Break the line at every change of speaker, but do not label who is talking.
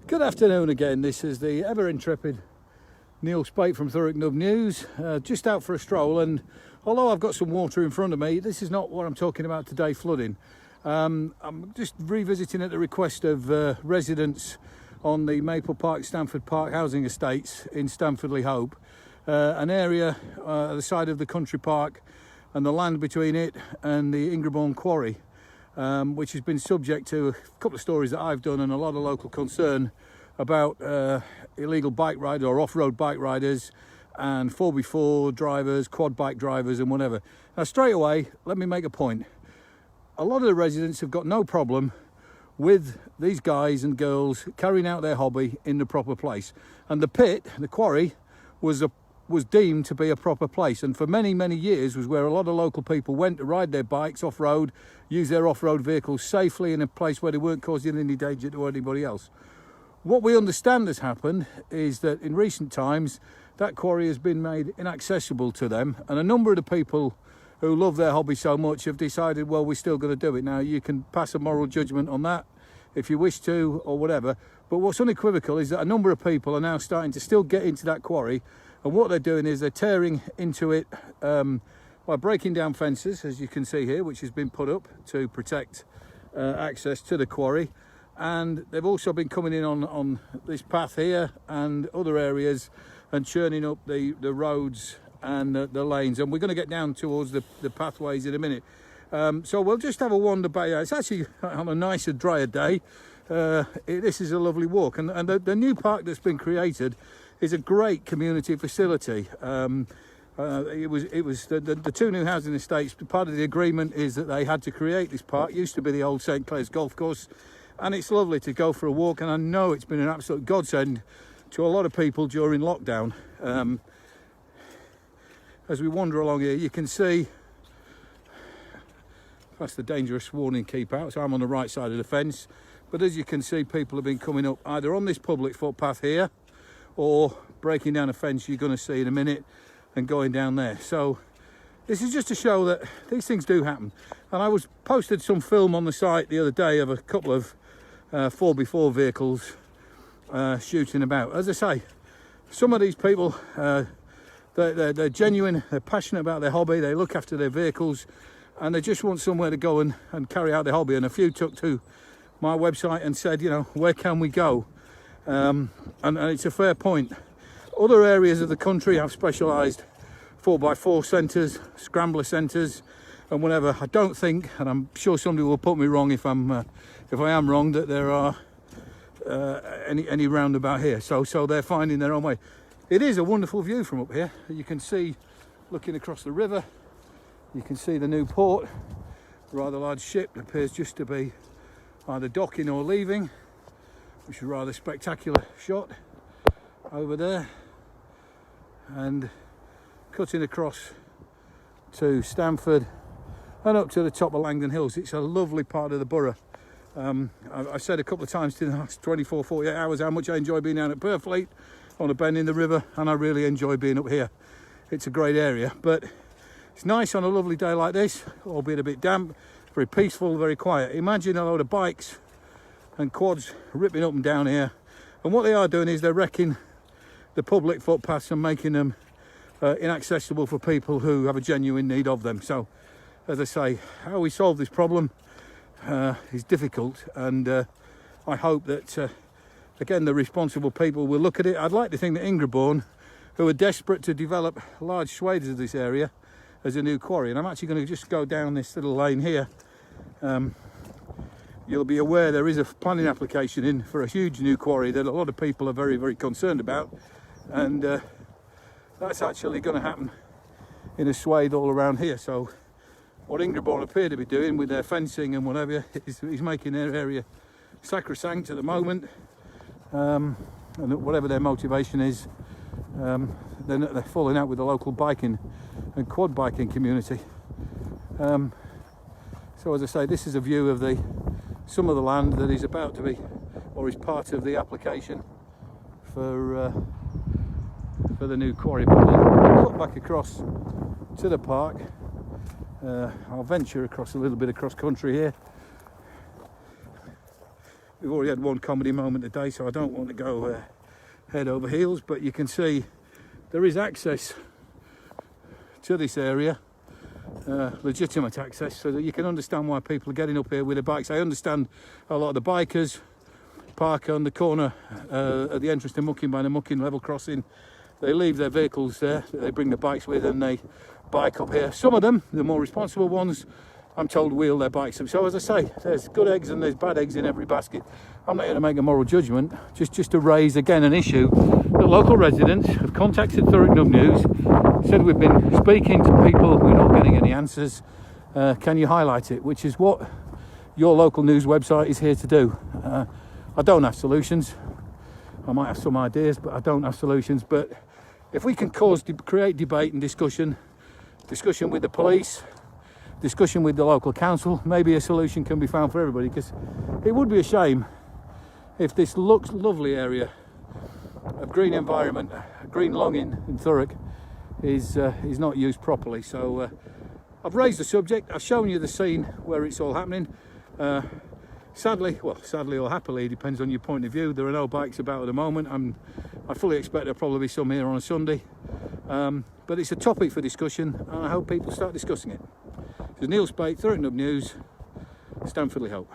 Good afternoon again. This is the ever intrepid Neil Spate from Thurrock Nub News, just out for a stroll, and although I've got some water in front of me, this is not what I'm talking about today, flooding. I'm just revisiting at the request of residents on the Maple Park Stamford Park housing estates in Stamford-le-Hope, an area at the side of the country park and the land between it and the Ingrebourne Quarry, which has been subject to a couple of stories that I've done and a lot of local concern about illegal bike riders or off-road bike riders and 4x4 drivers, quad bike drivers and whatever. Now straight away, let me make a point. A lot of the residents have got no problem with these guys and girls carrying out their hobby in the proper place. And the pit, the quarry, was deemed to be a proper place, and for many years was where a lot of local people went to ride their bikes off-road, use their off-road vehicles safely in a place where they weren't causing any danger to anybody else. What we understand has happened is that in recent times that quarry has been made inaccessible to them, and a number of the people who love their hobby so much have decided, well, we're still going to do it. Now you can pass a moral judgment on that if you wish to or whatever, but what's unequivocal is that a number of people are now starting to still get into that quarry, and what they're doing is they're tearing into it by breaking down fences, as you can see here, which has been put up to protect access to the quarry. And they've also been coming in on this path here and other areas and churning up the roads and the lanes. And we're going to get down towards the pathways in a minute. So we'll just have a wander by. It's actually on a nicer, drier day. This is a lovely walk. And the new park that's been created is a great community facility. It was the two new housing estates. Part of the agreement is that they had to create this park. It used to be the old St Clair's golf course. And it's lovely to go for a walk, and I know it's been an absolute godsend to a lot of people during lockdown. As we wander along here, you can see that's the dangerous warning, keep out. So I'm on the right side of the fence, but as you can see, people have been coming up either on this public footpath here or breaking down a fence you're going to see in a minute and going down there. So this is just to show that these things do happen. And I posted some film on the site the other day of a couple of 4x4 vehicles shooting about. As I say, some of these people, they're genuine, they're passionate about their hobby, they look after their vehicles, and they just want somewhere to go and carry out their hobby. And a few took to my website and said, you know, where can we go? And it's a fair point. Other areas of the country have specialised 4x4 centres, scrambler centres and whatever. I don't think, and I'm sure somebody will put me wrong if I am wrong, that there are any roundabout here. So they're finding their own way. It is a wonderful view from up here. You can see, looking across the river, you can see the new port, a rather large ship that appears just to be either docking or leaving, which is a rather spectacular shot over there. And cutting across to Stamford and up to the top of Langdon Hills. It's a lovely part of the borough. I've said a couple of times in the last 24, 48 hours how much I enjoy being down at Purfleet on a bend in the river, and I really enjoy being up here. It's a great area, but it's nice on a lovely day like this, albeit a bit damp, very peaceful, very quiet. Imagine a load of bikes and quads ripping up and down here, and what they are doing is they're wrecking the public footpaths and making them inaccessible for people who have a genuine need of them. So, as I say, how we solve this problem is difficult, and I hope that again the responsible people will look at it. I'd like to think that Ingrebourne, who are desperate to develop large swathes of this area as a new quarry, and I'm actually going to just go down this little lane here. You'll be aware there is a planning application in for a huge new quarry that a lot of people are very concerned about, and that's actually going to happen in a swathe all around here. So what Ingrebourne appear to be doing with their fencing and whatever is making their area sacrosanct at the moment, and whatever their motivation is, they're falling out with the local biking and quad biking community. So as I say, this is a view of some of the land that is about to be, or is part of the application for the new quarry. But I'll cut back across to the park. I'll venture across a little bit across country here. We've already had one comedy moment today, so I don't want to go head over heels, but you can see there is access to this area, legitimate access, so that you can understand why people are getting up here with their bikes. I understand a lot of the bikers park on the corner at the entrance to Mucking by the Mucking level crossing. They leave their vehicles there, they bring the bikes with, and they bike up here. Some of them, the more responsible ones, I'm told, wheel their bikes up. So as I say, there's good eggs and there's bad eggs in every basket. I'm not here to make a moral judgment, just to raise again an issue that local residents have contacted Thurrock News, said we've been speaking to people, we're not getting any answers. Can you highlight it? Which is what your local news website is here to do. I don't have solutions. I might have some ideas, but I don't have solutions. But if we can create debate and discussion with the police, discussion with the local council, maybe a solution can be found for everybody, because it would be a shame if this lovely area of green environment, green longing in Thurrock, is not used properly. So I've raised the subject, I've shown you the scene where it's all happening. Sadly or happily, it depends on your point of view, there are no bikes about at the moment. I fully expect there'll probably be some here on a Sunday, but it's a topic for discussion, and I hope people start discussing it. This is Neil Spate, Thurrock News, Stanfordly Hope.